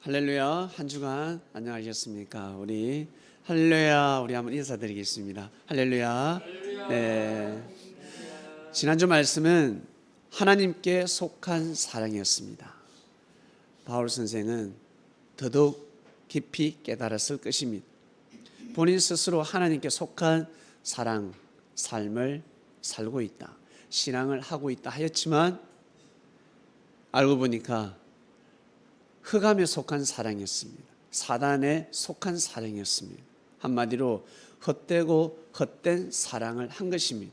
할렐루야. 한 주간 안녕하셨습니까? 우리 할렐루야 우리 한번 인사드리겠습니다. 할렐루야. 네. 지난주 말씀은 하나님께 속한 사랑이었습니다. 바울 선생은 더더욱 깊이 깨달았을 것입니다. 본인 스스로 하나님께 속한 사랑, 삶을 살고 있다, 신앙을 하고 있다 하였지만 알고 보니까 흑암에 속한 사랑이었습니다. 사단에 속한 사랑이었습니다. 한마디로 헛되고 헛된 사랑을 한 것입니다.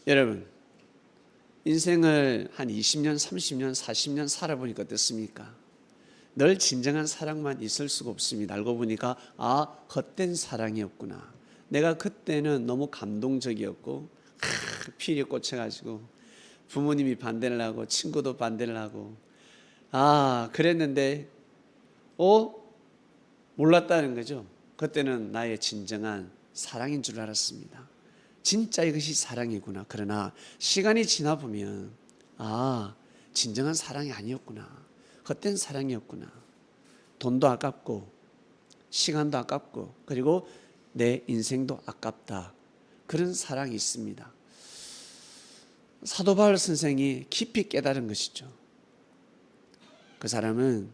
여러분, 인생을 한 20년, 30년, 40년 살아보니까 어떻습니까? 늘 진정한 사랑만 있을 수가 없습니다. 알고 보니까 헛된 사랑이었구나. 내가 그때는 너무 감동적이었고 피리 꽂혀가지고 부모님이 반대를 하고 친구도 반대를 하고 그랬는데 몰랐다는 거죠. 그때는 나의 진정한 사랑인 줄 알았습니다. 진짜 이것이 사랑이구나. 그러나 시간이 지나 보면 진정한 사랑이 아니었구나. 헛된 사랑이었구나. 돈도 아깝고 시간도 아깝고 그리고 내 인생도 아깝다. 그런 사랑이 있습니다. 사도 바울 선생이 깊이 깨달은 것이죠. 그 사람은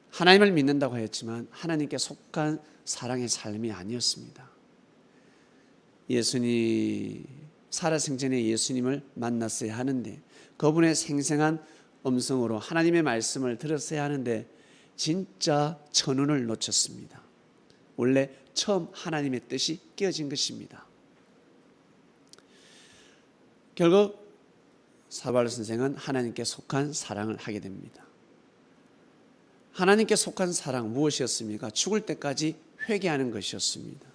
하나님을 믿는다고 하였지만 하나님께 속한 사랑의 삶이 아니었습니다. 살아생전에 예수님을 만났어야 하는데 그분의 생생한 음성으로 하나님의 말씀을 들었어야 하는데 진짜 천운을 놓쳤습니다. 원래 처음 하나님의 뜻이 깨어진 것입니다. 결국 사바울 선생은 하나님께 속한 사랑을 하게 됩니다. 하나님께 속한 사랑 무엇이었습니까? 죽을 때까지 회개하는 것이었습니다.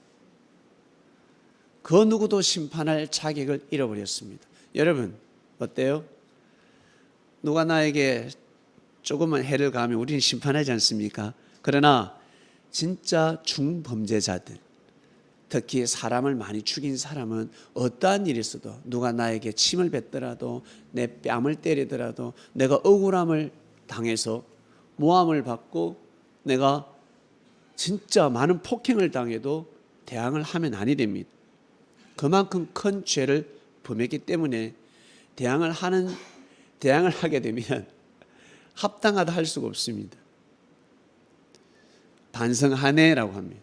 그 누구도 심판할 자격을 잃어버렸습니다. 여러분 어때요? 누가 나에게 조금만 해를 가하면 우리는 심판하지 않습니까? 그러나 진짜 중범죄자들, 특히 사람을 많이 죽인 사람은 어떠한 일이 있어도 누가 나에게 침을 뱉더라도 내 뺨을 때리더라도 내가 억울함을 당해서 모함을 받고 내가 진짜 많은 폭행을 당해도 대항을 하면 아니 됩니다. 그만큼 큰 죄를 범했기 때문에 대항을 하게 되면 합당하다 할 수가 없습니다. 반성하네라고 합니다.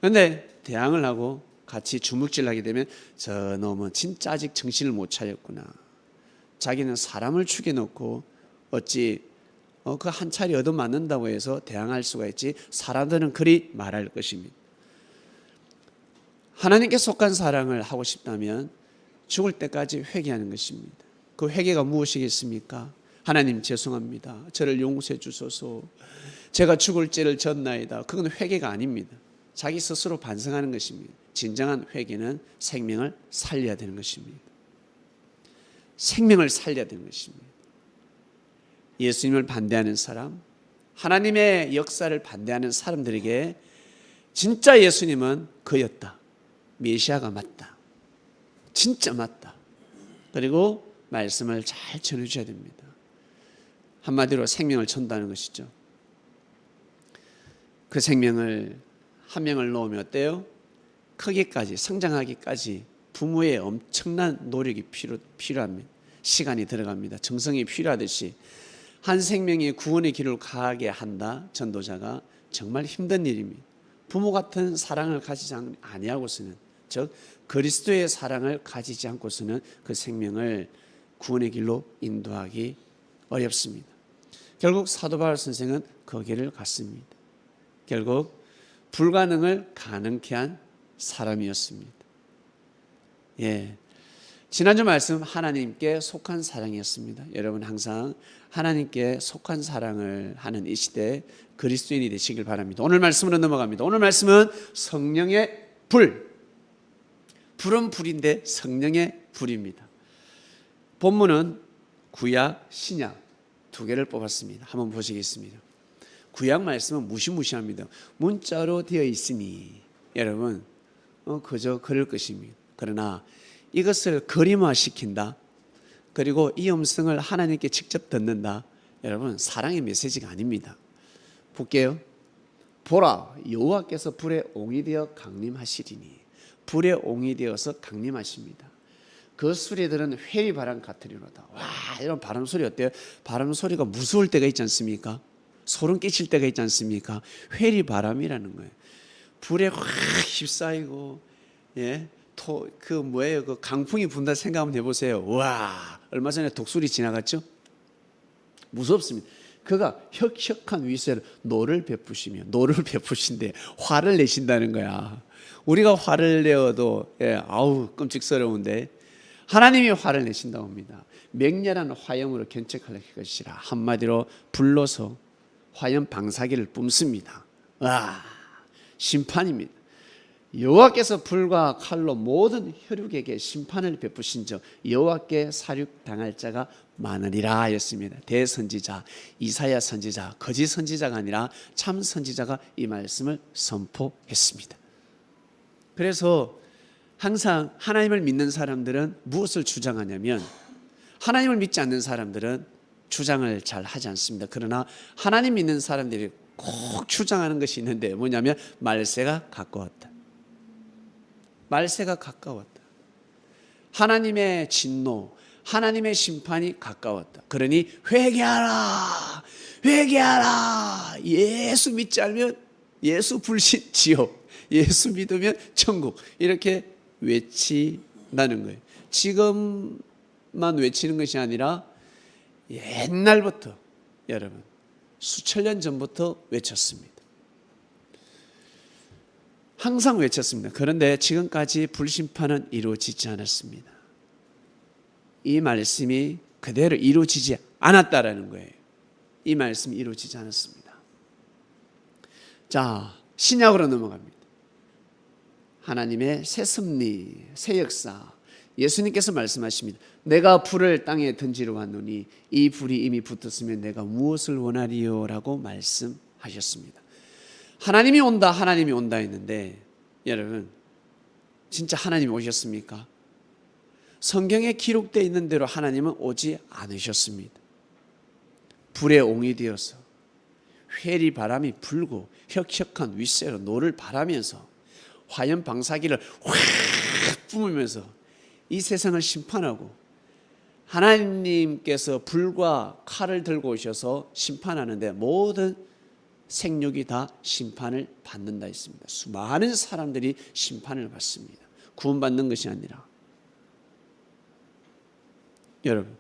그런데 대항을 하고 같이 주먹질하게 되면 저 놈은 진짜 아직 정신을 못 차렸구나. 자기는 사람을 죽여놓고 어찌 그 한 차례 얻어맞는다고 해서 대항할 수가 있지 사람들은 그리 말할 것입니다. 하나님께 속한 사랑을 하고 싶다면 죽을 때까지 회개하는 것입니다. 그 회개가 무엇이겠습니까? 하나님 죄송합니다. 저를 용서해 주소서. 제가 죽을 죄를 졌나이다. 그건 회개가 아닙니다. 자기 스스로 반성하는 것입니다. 진정한 회개는 생명을 살려야 되는 것입니다. 생명을 살려야 되는 것입니다. 예수님을 반대하는 사람, 하나님의 역사를 반대하는 사람들에게 진짜 예수님은 그였다. 메시아가 맞다. 진짜 맞다. 그리고 말씀을 잘 전해줘야 됩니다. 한마디로 생명을 전다는 것이죠. 그 생명을 한 명을 놓으면 어때요? 크기까지 성장하기까지 부모의 엄청난 노력이 필요합니다. 시간이 들어갑니다. 정성이 필요하듯이 한 생명이 구원의 길을 가게 한다. 전도자가 정말 힘든 일입니다. 부모 같은 사랑을 가지지 아니하고서는, 즉 그리스도의 사랑을 가지지 않고서는 그 생명을 구원의 길로 인도하기 어렵습니다. 결국 사도 바울 선생은 그 길을 갔습니다. 결국 불가능을 가능케 한 사람이었습니다. 지난주 말씀 하나님께 속한 사랑이었습니다. 여러분 항상 하나님께 속한 사랑을 하는 이 시대에 그리스도인이 되시길 바랍니다. 오늘 말씀으로 넘어갑니다. 오늘 말씀은 성령의 불. 불은 불인데 성령의 불입니다. 본문은 구약, 신약 두 개를 뽑았습니다. 한번 보시겠습니다. 구약 말씀은 무시무시합니다. 문자로 되어 있으니 여러분 그저 그럴 것입니다. 그러나 이것을 그림화시킨다. 그리고 이 음성을 하나님께 직접 듣는다. 여러분 사랑의 메시지가 아닙니다. 볼게요. 보라, 여호와께서 불에 옹이 되어 강림하시리니. 불에 옹이 되어서 강림하십니다. 그 소리들은 회리 바람 같으리로다. 와, 이런 바람 소리 어때요? 바람 소리가 무서울 때가 있지 않습니까? 소름 끼칠 때가 있지 않습니까? 회리 바람이라는 거예요. 불에 확 휩싸이고, 예, 그 강풍이 분다 생각 한번 해보세요. 와, 얼마 전에 독수리 지나갔죠? 무섭습니다. 그가 혁혁한 위세로 노를 베푸신데 화를 내신다는 거야. 우리가 화를 내어도 아우 끔찍스러운데 하나님이 화를 내신다고 합니다. 맹렬한 화염으로 견책할 것이라. 한마디로 불러서 화염 방사기를 뿜습니다. 와, 심판입니다. 여호와께서 불과 칼로 모든 혈육에게 심판을 베푸신즉 여호와께 사륙당할 자가 많으리라 하였습니다. 대선지자 이사야 선지자, 거짓 선지자가 아니라 참 선지자가 이 말씀을 선포했습니다. 그래서 항상 하나님을 믿는 사람들은 무엇을 주장하냐면, 하나님을 믿지 않는 사람들은 주장을 잘 하지 않습니다. 그러나 하나님 믿는 사람들이 꼭 주장하는 것이 있는데 뭐냐면 말세가 가까웠다. 말세가 가까웠다. 하나님의 진노, 하나님의 심판이 가까웠다. 그러니 회개하라, 회개하라. 예수 믿지 않으면 예수 불신 지옥, 예수 믿으면 천국, 이렇게 외친다는 거예요. 지금만 외치는 것이 아니라 옛날부터, 여러분 수천 년 전부터 외쳤습니다. 항상 외쳤습니다. 그런데 지금까지 불심판은 이루어지지 않았습니다. 이 말씀이 그대로 이루어지지 않았다라는 거예요. 이 말씀이 이루어지지 않았습니다. 자, 신약으로 넘어갑니다. 하나님의 새 섭리, 새 역사. 예수님께서 말씀하십니다. 내가 불을 땅에 던지러 왔노니 이 불이 이미 붙었으면 내가 무엇을 원하리요? 라고 말씀하셨습니다. 하나님이 온다, 하나님이 온다 했는데 여러분, 진짜 하나님이 오셨습니까? 성경에 기록되어 있는 대로 하나님은 오지 않으셨습니다. 불에 옹이 되어서 회리 바람이 불고 혁혁한 윗세로 노를 바라면서 화염 방사기를 확 뿜으면서 이 세상을 심판하고, 하나님께서 불과 칼을 들고 오셔서 심판하는데 모든 생육이 다 심판을 받는다 했습니다. 수많은 사람들이 심판을 받습니다. 구원받는 것이 아니라. 여러분,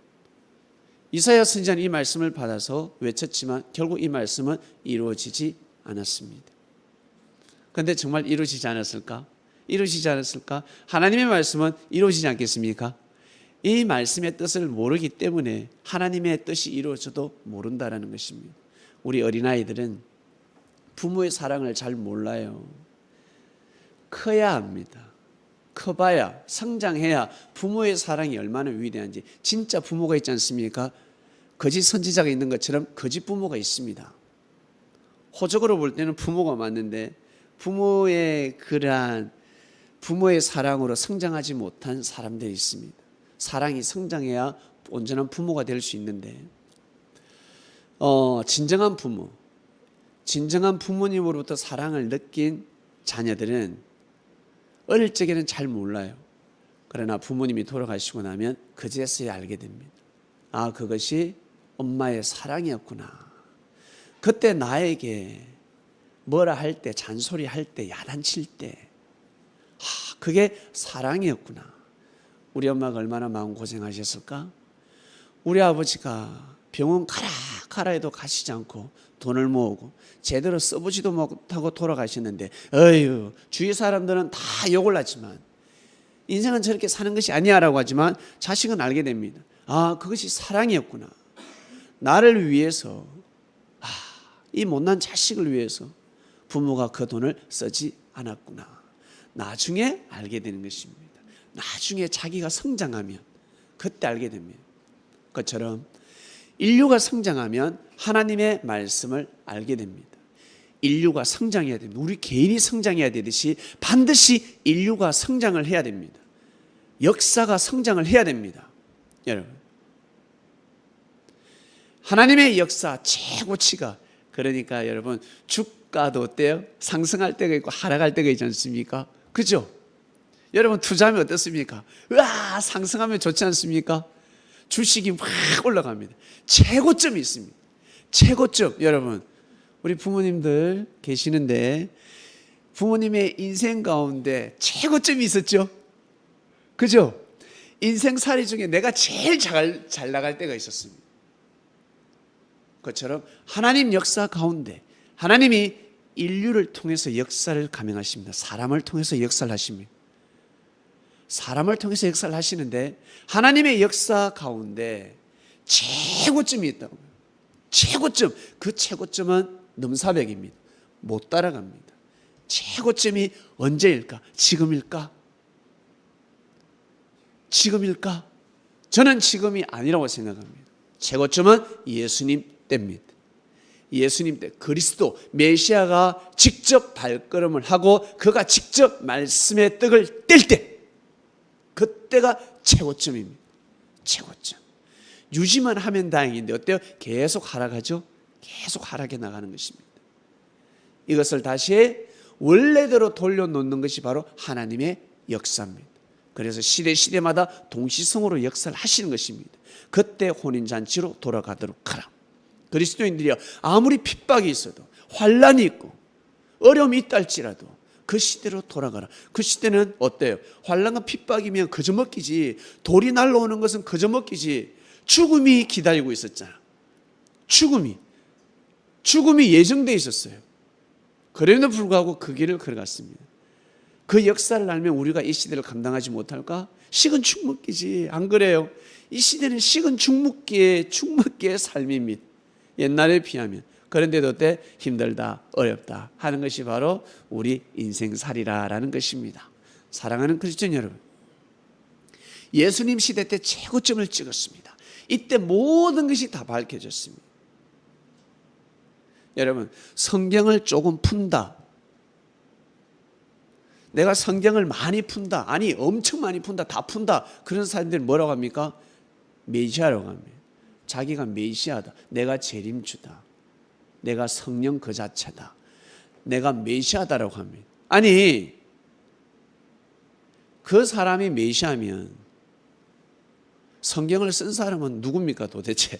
이사야 선지자는 이 말씀을 받아서 외쳤지만 결국 이 말씀은 이루어지지 않았습니다. 그런데 정말 이루어지지 않았을까? 이루어지지 않았을까? 하나님의 말씀은 이루어지지 않겠습니까? 이 말씀의 뜻을 모르기 때문에 하나님의 뜻이 이루어져도 모른다라는 것입니다. 우리 어린아이들은 부모의 사랑을 잘 몰라요. 커야 합니다. 커봐야, 성장해야 부모의 사랑이 얼마나 위대한지. 진짜 부모가 있지 않습니까? 거짓 선지자가 있는 것처럼 거짓 부모가 있습니다. 호적으로 볼 때는 부모가 맞는데 부모의 그러한 부모의 사랑으로 성장하지 못한 사람들이 있습니다. 사랑이 성장해야 온전한 부모가 될 수 있는데 진정한 부모, 진정한 부모님으로부터 사랑을 느낀 자녀들은 어릴 적에는 잘 몰라요. 그러나 부모님이 돌아가시고 나면 그제서야 알게 됩니다. 아, 그것이 엄마의 사랑이었구나. 그때 나에게 뭐라 할 때, 잔소리 할 때, 야단칠 때, 그게 사랑이었구나. 우리 엄마가 얼마나 마음고생하셨을까? 우리 아버지가 병원 가라 해도 가시지 않고 돈을 모으고 제대로 써보지도 못하고 돌아가셨는데, 어휴, 주위 사람들은 다 욕을 하지만 인생은 저렇게 사는 것이 아니야 라고 하지만 자식은 알게 됩니다. 아, 그것이 사랑이었구나. 나를 위해서, 이 못난 자식을 위해서 부모가 그 돈을 쓰지 않았구나. 나중에 알게 되는 것입니다. 나중에 자기가 성장하면 그때 알게 됩니다. 그것처럼 인류가 성장하면 하나님의 말씀을 알게 됩니다. 인류가 성장해야 됩니다. 우리 개인이 성장해야 되듯이 반드시 인류가 성장을 해야 됩니다. 역사가 성장을 해야 됩니다. 여러분, 하나님의 역사 최고치가 그러니까 여러분, 주가도 어때요? 상승할 때가 있고 하락할 때가 있지 않습니까? 그죠? 여러분, 투자하면 어떻습니까? 으아, 상승하면 좋지 않습니까? 주식이 막 올라갑니다. 최고점이 있습니다. 최고점. 여러분, 우리 부모님들 계시는데 부모님의 인생 가운데 최고점이 있었죠? 그죠? 인생살이 중에 내가 제일 잘 나갈 때가 있었습니다. 그것처럼 하나님 역사 가운데 하나님이 인류를 통해서 역사를 감행하십니다. 사람을 통해서 역사를 하십니다. 사람을 통해서 역사를 하시는데 하나님의 역사 가운데 최고점이 있다고. 최고점. 그 최고점은 넘사벽입니다. 못 따라갑니다. 최고점이 언제일까? 지금일까? 지금일까? 저는 지금이 아니라고 생각합니다. 최고점은 예수님 때입니다. 예수님 때, 그리스도 메시아가 직접 발걸음을 하고 그가 직접 말씀의 떡을 뗄 때, 그때가 최고점입니다. 최고점. 유지만 하면 다행인데 어때요? 계속 하락하죠? 계속 하락해 나가는 것입니다. 이것을 다시 원래대로 돌려놓는 것이 바로 하나님의 역사입니다. 그래서 시대마다 동시성으로 역사를 하시는 것입니다. 그때 혼인잔치로 돌아가도록 하라. 그리스도인들이요, 아무리 핍박이 있어도 환란이 있고 어려움이 있다 할지라도 그 시대로 돌아가라. 그 시대는 어때요? 환란과 핍박이면 그저 먹기지, 돌이 날라오는 것은 그저 먹기지, 죽음이 기다리고 있었잖아. 죽음이 예정되어 있었어요. 그럼에도 불구하고 그 길을 걸어갔습니다. 그 역사를 알면 우리가 이 시대를 감당하지 못할까? 식은 죽 먹기지, 안 그래요? 이 시대는 식은 죽 먹기의 삶입니다. 옛날에 비하면. 그런데도 어때? 힘들다, 어렵다 하는 것이 바로 우리 인생살이라는 것입니다. 사랑하는 그리스도인 여러분, 예수님 시대 때 최고점을 찍었습니다. 이때 모든 것이 다 밝혀졌습니다. 여러분, 성경을 조금 푼다, 내가 성경을 많이 푼다, 아니 엄청 많이 푼다, 다 푼다, 그런 사람들은 뭐라고 합니까? 메시아라고 합니다. 자기가 메시아다, 내가 재림주다, 내가 성령 그 자체다, 내가 메시아다라고 합니다. 아니, 그 사람이 메시아면 성경을 쓴 사람은 누굽니까 도대체?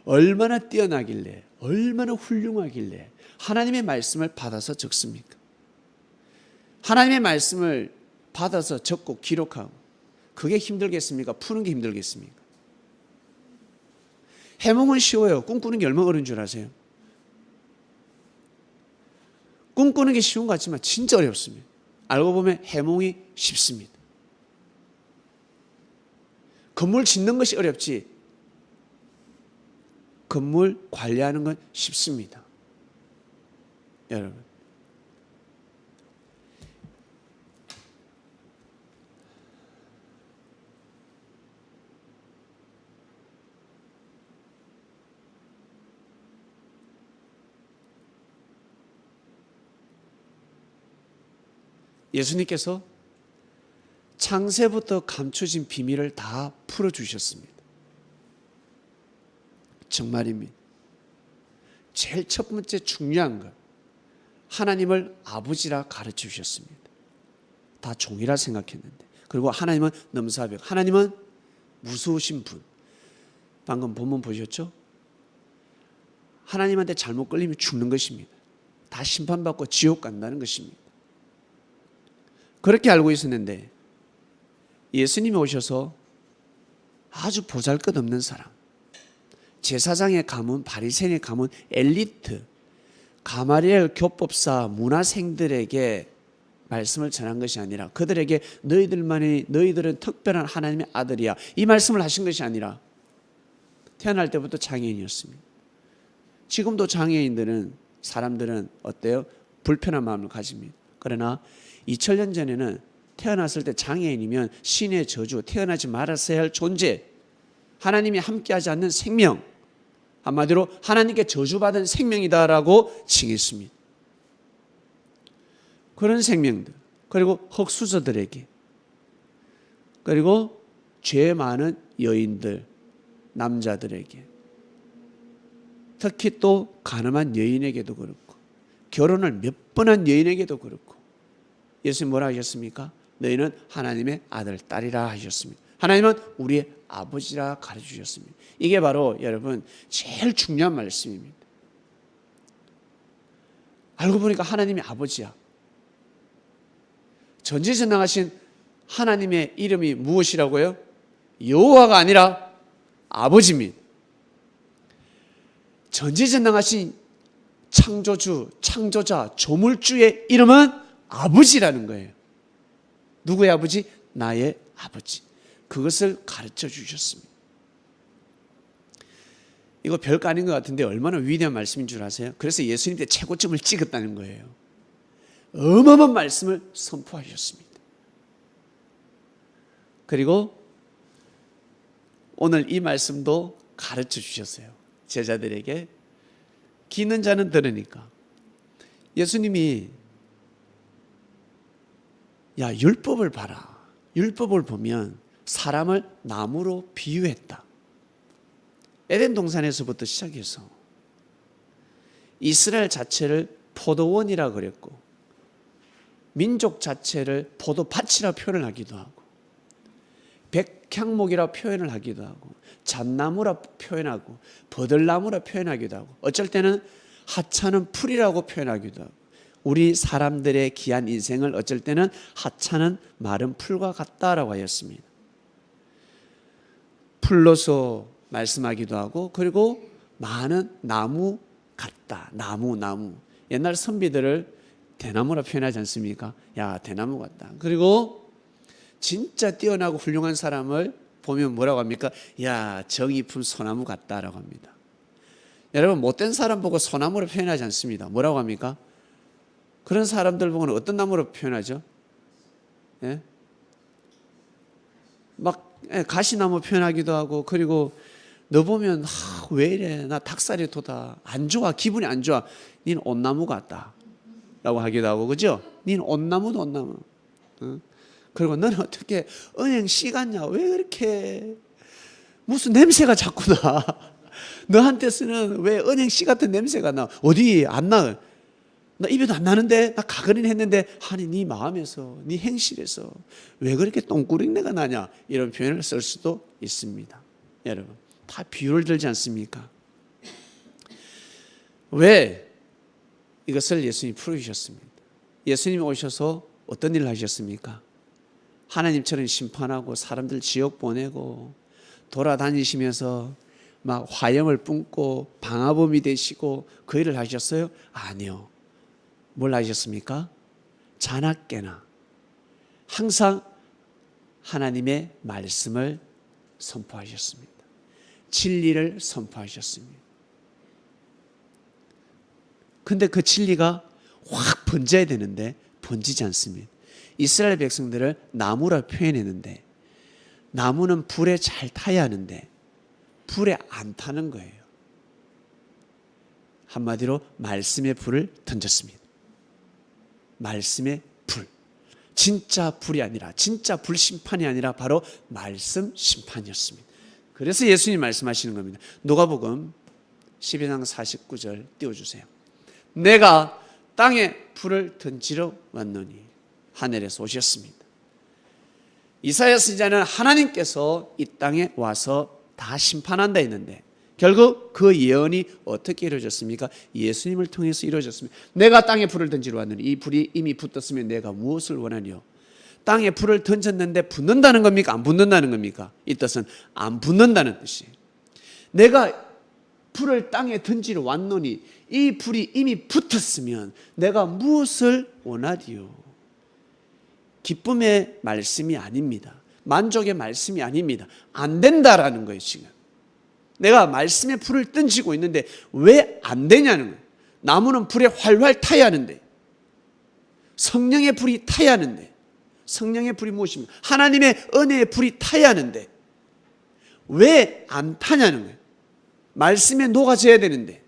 얼마나 뛰어나길래, 얼마나 훌륭하길래 하나님의 말씀을 받아서 적습니까? 하나님의 말씀을 받아서 적고 기록하고, 그게 힘들겠습니까? 푸는 게 힘들겠습니까? 해몽은 쉬워요. 꿈꾸는 게 얼마나 어려운 줄 아세요? 꿈꾸는 게 쉬운 것 같지만 진짜 어렵습니다. 알고 보면 해몽이 쉽습니다. 건물 짓는 것이 어렵지 건물 관리하는 건 쉽습니다. 여러분, 예수님께서 창세부터 감춰진 비밀을 다 풀어주셨습니다. 정말입니다. 제일 첫 번째 중요한 것, 하나님을 아버지라 가르쳐 주셨습니다. 다 종이라 생각했는데, 그리고 하나님은 넘사벽, 하나님은 무서우신 분. 방금 본문 보셨죠? 하나님한테 잘못 걸리면 죽는 것입니다. 다 심판받고 지옥 간다는 것입니다. 그렇게 알고 있었는데 예수님이 오셔서 아주 보잘것없는 사람, 제사장의 가문, 바리새인의 가문, 엘리트, 가마리엘 교법사 문화생들에게 말씀을 전한 것이 아니라, 그들에게 너희들은 특별한 하나님의 아들이야, 이 말씀을 하신 것이 아니라, 태어날 때부터 장애인이었습니다. 지금도 장애인들은, 사람들은 어때요? 불편한 마음을 가집니다. 그러나 2000년 전에는 태어났을 때 장애인이면 신의 저주, 태어나지 말았어야 할 존재, 하나님이 함께하지 않는 생명, 한마디로 하나님께 저주받은 생명이다라고 칭했습니다. 그런 생명들, 그리고 흑수저들에게, 그리고 죄 많은 여인들, 남자들에게, 특히 또 가늠한 여인에게도 그렇고 결혼을 몇 번 한 여인에게도 그렇고 예수님 뭐라 하셨습니까? 너희는 하나님의 아들, 딸이라 하셨습니다. 하나님은 우리의 아버지라 가르쳐주셨습니다. 이게 바로 여러분 제일 중요한 말씀입니다. 알고 보니까 하나님이 아버지야. 전지전능하신 하나님의 이름이 무엇이라고요? 여호와가 아니라 아버지입니다. 전지전능하신 창조주, 창조자, 조물주의 이름은 아버지라는 거예요. 누구의 아버지? 나의 아버지. 그것을 가르쳐 주셨습니다. 이거 별거 아닌 것 같은데 얼마나 위대한 말씀인 줄 아세요? 그래서 예수님 때 최고점을 찍었다는 거예요. 어마어마한 말씀을 선포하셨습니다. 그리고 오늘 이 말씀도 가르쳐 주셨어요. 제자들에게. 기는 자는 들으니까. 예수님이 야, 율법을 봐라. 율법을 보면 사람을 나무로 비유했다. 에덴 동산에서부터 시작해서 이스라엘 자체를 포도원이라 그랬고 민족 자체를 포도밭이라 표현을 하기도 하고 백향목이라 표현을 하기도 하고 잣나무라 표현하고 버들나무라 표현하기도 하고 어쩔 때는 하찮은 풀이라고 표현하기도 하고 우리 사람들의 귀한 인생을 어쩔 때는 하찮은 마른 풀과 같다라고 하였습니다. 풀로서 말씀하기도 하고 그리고 많은 나무 같다. 나무. 옛날 선비들을 대나무라 표현하지 않습니까? 야, 대나무 같다. 그리고 진짜 뛰어나고 훌륭한 사람을 보면 뭐라고 합니까? 야, 정이 품 소나무 같다라고 합니다. 여러분, 못된 사람 보고 소나무로 표현하지 않습니다. 뭐라고 합니까? 그런 사람들 보고는 어떤 나무로 표현하죠? 예? 막 가시나무 표현하기도 하고 그리고 너 보면 왜 이래? 나 닭살이 돋아. 안 좋아. 기분이 안 좋아. 닌 온나무 같다. 라고 하기도 하고 그죠? 닌 온나무도 온나무. 그리고 너는 어떻게 은행 씨 같냐? 왜 그렇게 무슨 냄새가 자꾸 나? 너한테서는 왜 은행 씨 같은 냄새가 나? 어디 안 나? 나 입에도 안 나는데 나 가거린 했는데 아니 네 마음에서 네 행실에서 왜 그렇게 똥꾸ring내가 나냐? 이런 표현을 쓸 수도 있습니다. 여러분 다 비유를 들지 않습니까? 왜 이것을 예수님이 풀어주셨습니다. 예수님이 오셔서 어떤 일을 하셨습니까? 하나님처럼 심판하고 사람들 지옥 보내고 돌아다니시면서 막 화염을 뿜고 방화범이 되시고 그 일을 하셨어요? 아니요. 뭘 하셨습니까? 자나깨나 항상 하나님의 말씀을 선포하셨습니다. 진리를 선포하셨습니다. 근데 그 진리가 확 번져야 되는데 번지지 않습니다. 이스라엘 백성들을 나무라 표현했는데 나무는 불에 잘 타야 하는데 불에 안 타는 거예요. 한마디로 말씀의 불을 던졌습니다. 말씀의 불. 진짜 불이 아니라 진짜 불심판이 아니라 바로 말씀 심판이었습니다. 그래서 예수님이 말씀하시는 겁니다. 누가복음 12장 49절 띄워주세요. 내가 땅에 불을 던지러 왔노니 하늘에서 오셨습니다. 이사야 선지자는 하나님께서 이 땅에 와서 다 심판한다 했는데 결국 그 예언이 어떻게 이루어졌습니까? 예수님을 통해서 이루어졌습니다. 내가 땅에 불을 던지러 왔느니 이 불이 이미 붙었으면 내가 무엇을 원하니요? 땅에 불을 던졌는데 붙는다는 겁니까? 안 붙는다는 겁니까? 이 뜻은 안 붙는다는 뜻이에요. 내가 불을 땅에 던지러 왔노니 이 불이 이미 붙었으면 내가 무엇을 원하리요? 기쁨의 말씀이 아닙니다. 만족의 말씀이 아닙니다. 안 된다라는 거예요. 지금 내가 말씀의 불을 던지고 있는데 왜 안 되냐는 거예요. 나무는 불에 활활 타야 하는데 성령의 불이 타야 하는데 성령의 불이 무엇입니까? 하나님의 은혜의 불이 타야 하는데 왜 안 타냐는 거예요. 말씀에 녹아져야 되는데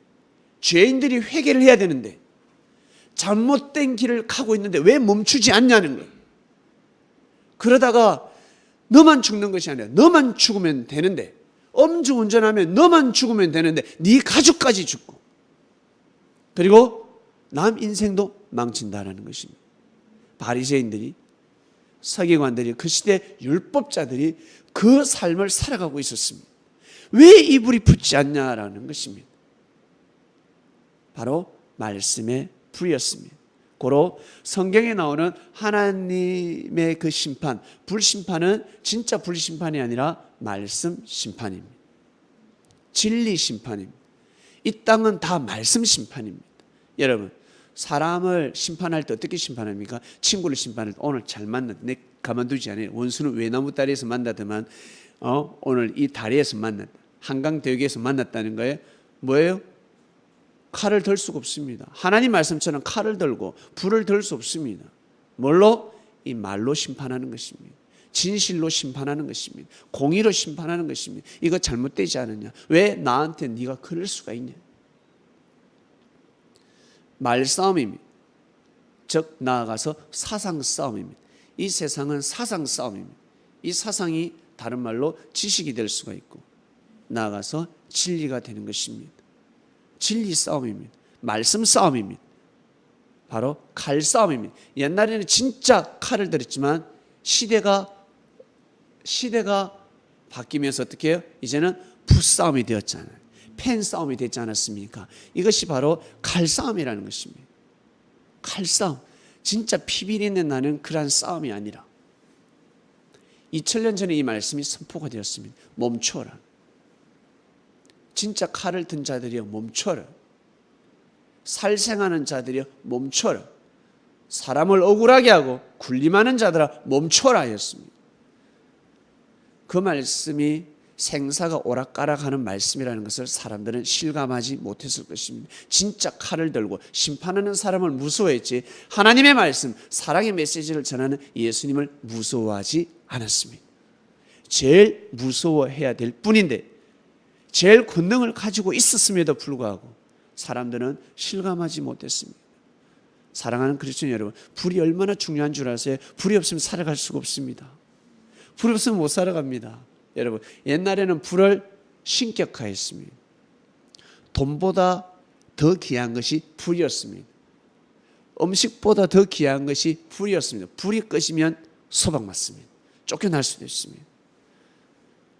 죄인들이 회개를 해야 되는데 잘못된 길을 가고 있는데 왜 멈추지 않냐는 거예요. 그러다가 너만 죽는 것이 아니라 너만 죽으면 되는데 음주운전하면 너만 죽으면 되는데 네 가족까지 죽고, 그리고 남 인생도 망친다라는 것입니다. 바리새인들이, 서기관들이, 그 시대 율법자들이 그 삶을 살아가고 있었습니다. 왜 이 불이 붙지 않냐라는 것입니다. 바로 말씀의 불이었습니다. 고로 성경에 나오는 하나님의 그 심판, 불심판은 진짜 불심판이 아니라 말씀 심판입니다. 진리 심판입니다. 이 땅은 다 말씀 심판입니다. 여러분, 사람을 심판할 때 어떻게 심판합니까? 친구를 심판할 때 오늘 잘 만났다, 내 가만두지 않아요. 원수는 외나무 다리에서 만나더만 오늘 이 다리에서 만났다, 한강대교에서 만났다는 거예요. 뭐예요? 칼을 들 수가 없습니다. 하나님 말씀처럼 칼을 들고 불을 들 수 없습니다. 뭘로? 이 말로 심판하는 것입니다. 진실로 심판하는 것입니다. 공의로 심판하는 것입니다. 이거 잘못되지 않느냐? 왜 나한테 네가 그럴 수가 있냐? 말싸움입니다. 즉 나아가서 사상싸움입니다. 이 세상은 사상싸움입니다. 이 사상이 다른 말로 지식이 될 수가 있고, 나아가서 진리가 되는 것입니다. 진리 싸움입니다. 말씀 싸움입니다. 바로 칼 싸움입니다. 옛날에는 진짜 칼을 들었지만 시대가 바뀌면서 어떻게 해요? 이제는 붓싸움이 되었잖아요. 펜 싸움이 되지 않았습니까? 이것이 바로 칼싸움이라는 것입니다. 칼싸움. 진짜 피비린내 나는 그러한 싸움이 아니라 2000년 전에 이 말씀이 선포가 되었습니다. 멈춰라. 진짜 칼을 든 자들이여 멈춰라. 살생하는 자들이여 멈춰라. 사람을 억울하게 하고 군림하는 자들아 멈춰라 하였습니다. 그 말씀이 생사가 오락가락하는 말씀이라는 것을 사람들은 실감하지 못했을 것입니다. 진짜 칼을 들고 심판하는 사람을 무서워했지, 하나님의 말씀, 사랑의 메시지를 전하는 예수님을 무서워하지 않았습니다. 제일 무서워해야 될 뿐인데, 제일 권능을 가지고 있었음에도 불구하고 사람들은 실감하지 못했습니다. 사랑하는 그리스도인 여러분, 불이 얼마나 중요한 줄 아세요? 불이 없으면 살아갈 수가 없습니다. 불이 없으면 못 살아갑니다. 여러분, 옛날에는 불을 신격화했습니다. 돈보다 더 귀한 것이 불이었습니다. 음식보다 더 귀한 것이 불이었습니다. 불이 꺼지면 소박맞습니다. 쫓겨날 수도 있습니다.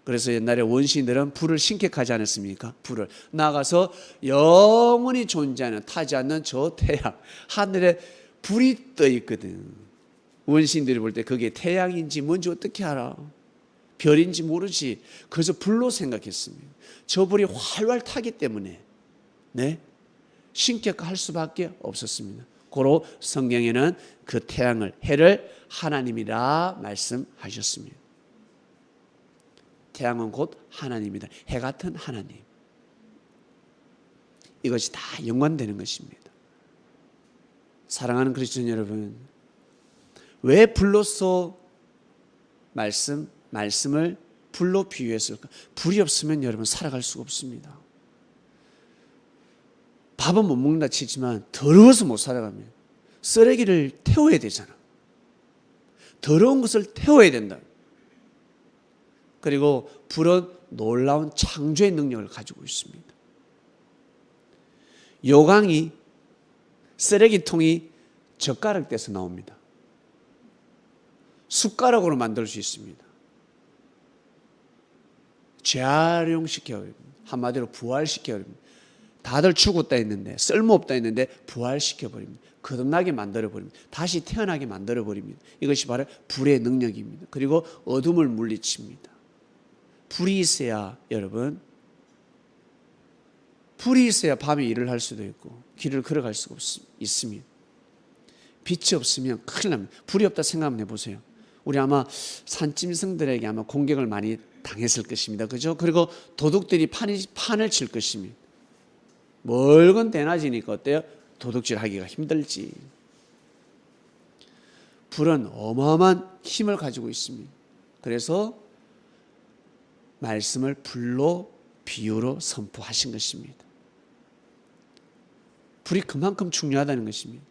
그래서 옛날에 원시인들은 불을 신격하지 않았습니까? 불을 나가서 영원히 존재하는, 타지 않는 저 태양, 하늘에 불이 떠 있거든. 원시인들이 볼 때 그게 태양인지 뭔지 어떻게 알아? 별인지 모르지. 그래서 불로 생각했습니다. 저 불이 활활 타기 때문에 신격화할 수밖에 없었습니다. 고로 성경에는 그 태양을, 해를 하나님이라 말씀하셨습니다. 태양은 곧 하나님이다. 해 같은 하나님. 이것이 다 연관되는 것입니다. 사랑하는 그리스도인 여러분, 왜 불로서 말씀을 불로 비유했을까? 불이 없으면 여러분 살아갈 수가 없습니다. 밥은 못 먹는다 치지만 더러워서 못 살아갑니다. 쓰레기를 태워야 되잖아. 더러운 것을 태워야 된다. 그리고 불은 놀라운 창조의 능력을 가지고 있습니다. 요강이, 쓰레기통이 젓가락 떼서 나옵니다. 숟가락으로 만들 수 있습니다. 재활용시켜버립니다. 한마디로 부활시켜버립니다. 다들 죽었다 했는데, 쓸모없다 했는데 부활시켜버립니다. 거듭나게 만들어버립니다. 다시 태어나게 만들어버립니다. 이것이 바로 불의 능력입니다. 그리고 어둠을 물리칩니다. 불이 있어야, 여러분, 불이 있어야 밤에 일을 할 수도 있고 길을 걸어갈 수가 있습니다. 빛이 없으면 큰일 납니다. 불이 없다 생각 한번 해보세요. 우리 아마 산짐승들에게 아마 공격을 많이 당했을 것입니다. 그죠? 그리고 도둑들이 판을 칠 것입니다. 멀건 대낮이니까 어때요? 도둑질 하기가 힘들지. 불은 어마어마한 힘을 가지고 있습니다. 그래서 말씀을 불로 비유로 선포하신 것입니다. 불이 그만큼 중요하다는 것입니다.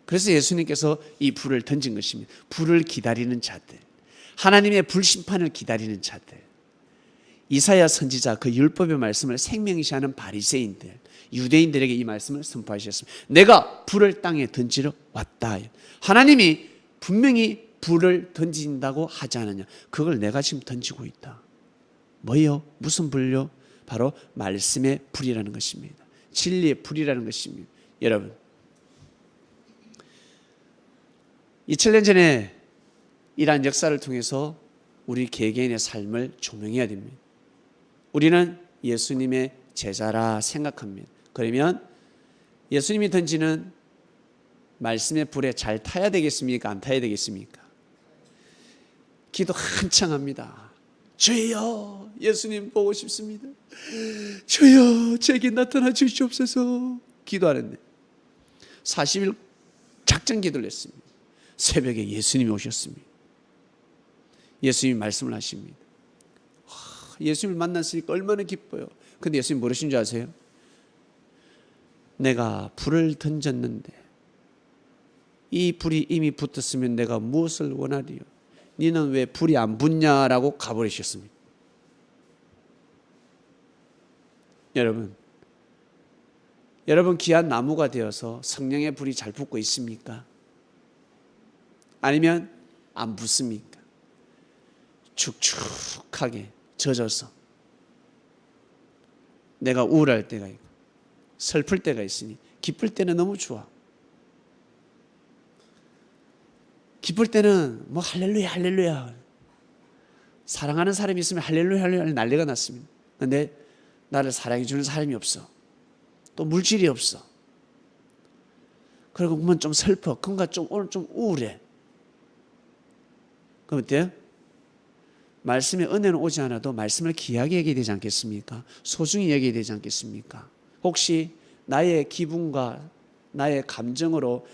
그래서 예수님께서 이 불을 던진 것입니다. 불을 기다리는 자들, 하나님의 불심판을 기다리는 자들, 이사야 선지자 그 율법의 말씀을 생명시하는 바리새인들, 유대인들에게 이 말씀을 선포하셨습니다. 내가 불을 땅에 던지러 왔다. 하나님이 분명히 불을 던진다고 하지 않았냐? 그걸 내가 지금 던지고 있다. 뭐요? 무슨 불요? 바로 말씀의 불이라는 것입니다. 진리의 불이라는 것입니다. 여러분, 2000년 전에 이러한 역사를 통해서 우리 개개인의 삶을 조명해야 됩니다. 우리는 예수님의 제자라 생각합니다. 그러면 예수님이 던지는 말씀의 불에 잘 타야 되겠습니까? 안 타야 되겠습니까? 기도 한창 합니다. 주여, 예수님 보고 싶습니다. 주여, 제게 나타나 주시옵소서. 기도하는데 40일 작전 기도를 했습니다. 새벽에 예수님이 오셨습니다. 예수님이 말씀을 하십니다. 예수님을 만났으니까 얼마나 기뻐요. 근데 예수님 뭐라신 줄 아세요? 내가 불을 던졌는데 이 불이 이미 붙었으면 내가 무엇을 원하리요? 너는 왜 불이 안 붙냐라고 가버리셨습니다. 여러분 귀한 나무가 되어서 성령의 불이 잘 붙고 있습니까? 아니면 안 붙습니까? 축축하게 젖어서 내가 우울할 때가 있고 슬플 때가 있으니 기쁠 때는 너무 좋아. 기쁠 때는 뭐 할렐루야 할렐루야 사랑하는 사람이 있으면 할렐루야 할렐루야 난리가 났습니다. 그런데 나를 사랑해 주는 사람이 없어. 또 물질이 없어. 그리고 그러면 좀 슬퍼. 그런가 좀 오늘 좀 우울해. 그럼 어때요? 말씀의 은혜는 오지 않아도 말씀을 귀하게 여겨야 되지 않겠습니까? 소중히 여겨야 되지 않겠습니까? 혹시 나의 기분과 나의 감정으로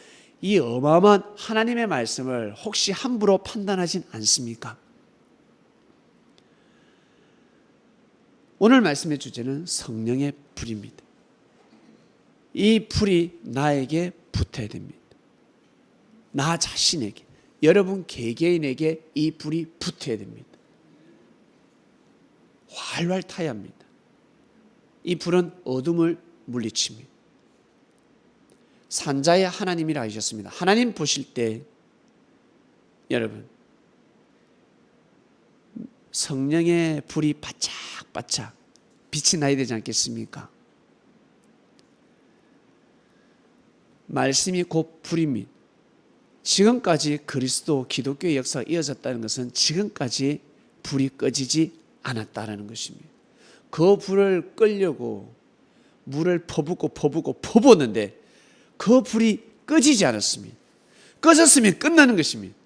이 어마어마한 하나님의 말씀을 혹시 함부로 판단하진 않습니까? 오늘 말씀의 주제는 성령의 불입니다. 이 불이 나에게 붙어야 됩니다. 나 자신에게, 여러분 개개인에게 이 불이 붙어야 됩니다. 활활 타야 합니다. 이 불은 어둠을 물리칩니다. 산자의 하나님이라 하셨습니다. 하나님 보실 때 여러분 성령의 불이 바짝바짝 빛이 나야 되지 않겠습니까? 말씀이 곧 불입니다. 지금까지 그리스도 기독교의 역사가 이어졌다는 것은 지금까지 불이 꺼지지 않았다는 것입니다. 그 불을 끌려고 물을 퍼붓는데 그 불이 꺼지지 않았습니다. 꺼졌으면 끝나는 것입니다.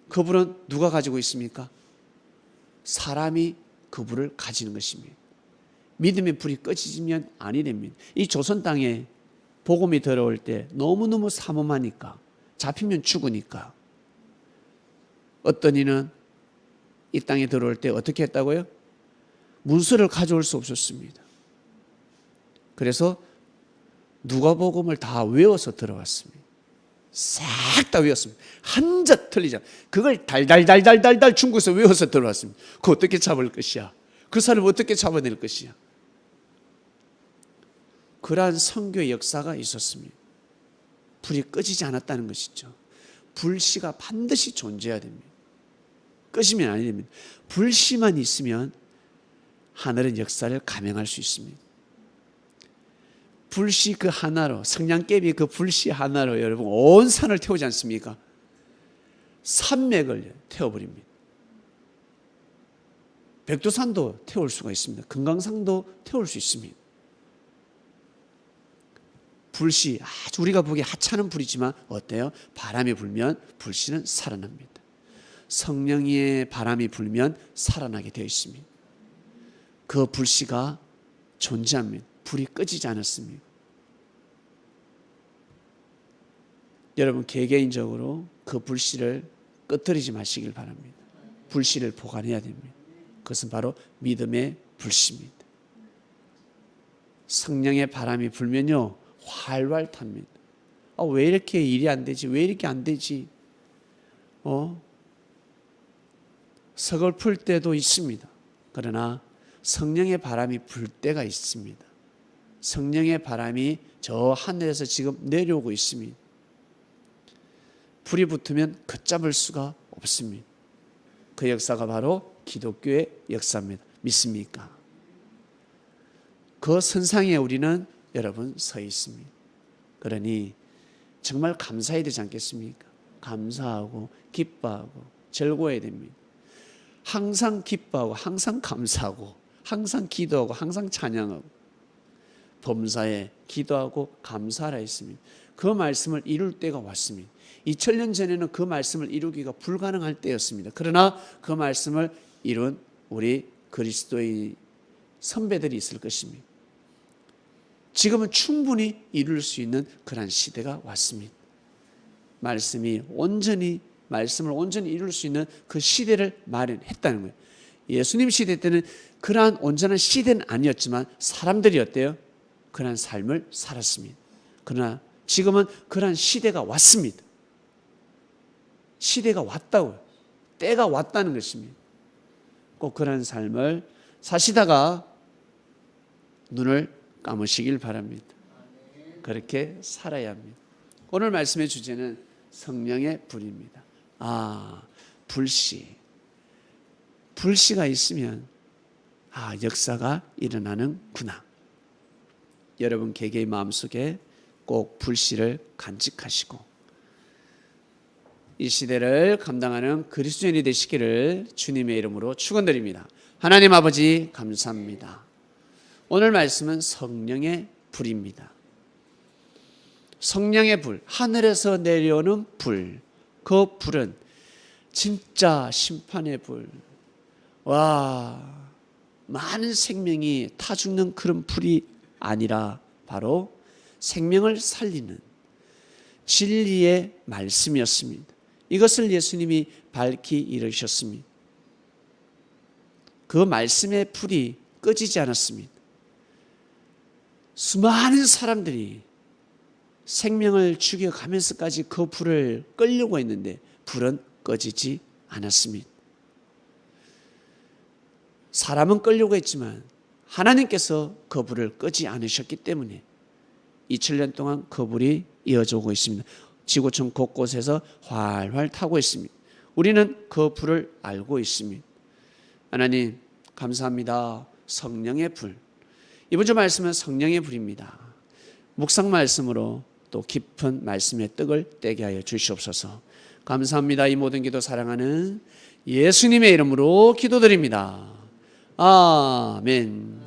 그 불은 누가 가지고 있습니까? 사람이 그 불을 가지는 것입니다. 믿음의 불이 꺼지면 아니 됩니다. 이 조선 땅에 복음이 들어올 때 너무너무 삼엄하니까 잡히면 죽으니까 어떤 이는 이 땅에 들어올 때 어떻게 했다고요? 문서를 가져올 수 없었습니다. 그래서 누가복음을 다 외워서 들어왔습니다. 싹 다 외웠습니다. 한 자 틀리지 않아요. 그걸 달달달달달달 중국에서 외워서 들어왔습니다. 그거 어떻게 잡을 것이야? 그 사람을 어떻게 잡아낼 것이야? 그러한 선교의 역사가 있었습니다. 불이 꺼지지 않았다는 것이죠. 불씨가 반드시 존재해야 됩니다. 꺼지면 아니 됩니다. 불씨만 있으면 하늘은 역사를 감행할 수 있습니다. 불씨 그 하나로, 성냥개비 그 불씨 하나로 여러분 온 산을 태우지 않습니까? 산맥을 태워버립니다. 백두산도 태울 수가 있습니다. 금강산도 태울 수 있습니다. 불씨, 아주 우리가 보기에 하찮은 불이지만 어때요? 바람이 불면 불씨는 살아납니다. 성령의 바람이 불면 살아나게 되어 있습니다. 그 불씨가 존재합니다. 불이 꺼지지 않았습니다. 여러분 개개인적으로 그 불씨를 꺼뜨리지 마시길 바랍니다. 불씨를 보관해야 됩니다. 그것은 바로 믿음의 불씨입니다. 성령의 바람이 불면요 활활 탑니다. 왜 이렇게 일이 안 되지? 왜 이렇게 안 되지? 서글플 때도 있습니다. 그러나 성령의 바람이 불 때가 있습니다. 성령의 바람이 저 하늘에서 지금 내려오고 있습니다. 불이 붙으면 걷잡을 수가 없습니다. 그 역사가 바로 기독교의 역사입니다. 믿습니까? 그 선상에 우리는 여러분 서 있습니다. 그러니 정말 감사해야 되지 않겠습니까? 감사하고 기뻐하고 즐거워야 됩니다. 항상 기뻐하고 항상 감사하고 항상 기도하고 항상 찬양하고 범사에 기도하고 감사하라 했습니다. 그 말씀을 이룰 때가 왔습니다. 2000년 전에는 그 말씀을 이루기가 불가능할 때였습니다. 그러나 그 말씀을 이룬 우리 그리스도의 선배들이 있을 것입니다. 지금은 충분히 이룰 수 있는 그런 시대가 왔습니다. 말씀을 온전히 이룰 수 있는 그 시대를 마련했다는 거예요. 예수님 시대 때는 그러한 온전한 시대는 아니었지만 사람들이 어때요? 그러한 삶을 살았습니다. 그러나 지금은 그러한 시대가 왔습니다. 시대가 왔다고요. 때가 왔다는 것입니다. 꼭 그러한 삶을 사시다가 눈을 감으시길 바랍니다. 그렇게 살아야 합니다. 오늘 말씀의 주제는 성령의 불입니다. 불씨가 있으면 역사가 일어나는구나. 여러분 개개의 마음속에 꼭 불씨를 간직하시고 이 시대를 감당하는 그리스도인이 되시기를 주님의 이름으로 축원드립니다. 하나님 아버지 감사합니다. 오늘 말씀은 성령의 불입니다. 성령의 불, 하늘에서 내려오는 불, 그 불은 진짜 심판의 불. 많은 생명이 타 죽는 그런 불이 아니라 바로 생명을 살리는 진리의 말씀이었습니다. 이것을 예수님이 밝히 이르셨습니다. 그 말씀의 불이 꺼지지 않았습니다. 수많은 사람들이 생명을 죽여가면서까지 그 불을 끌려고 했는데 불은 꺼지지 않았습니다. 사람은 끌려고 했지만 하나님께서 그 불을 끄지 않으셨기 때문에 2000년 동안 그 불이 이어져 오고 있습니다. 지구촌 곳곳에서 활활 타고 있습니다. 우리는 그 불을 알고 있습니다. 하나님 감사합니다. 성령의 불. 이번 주 말씀은 성령의 불입니다. 묵상 말씀으로 또 깊은 말씀의 떡을 떼게 하여 주시옵소서. 감사합니다. 이 모든 기도 사랑하는 예수님의 이름으로 기도드립니다. 아멘.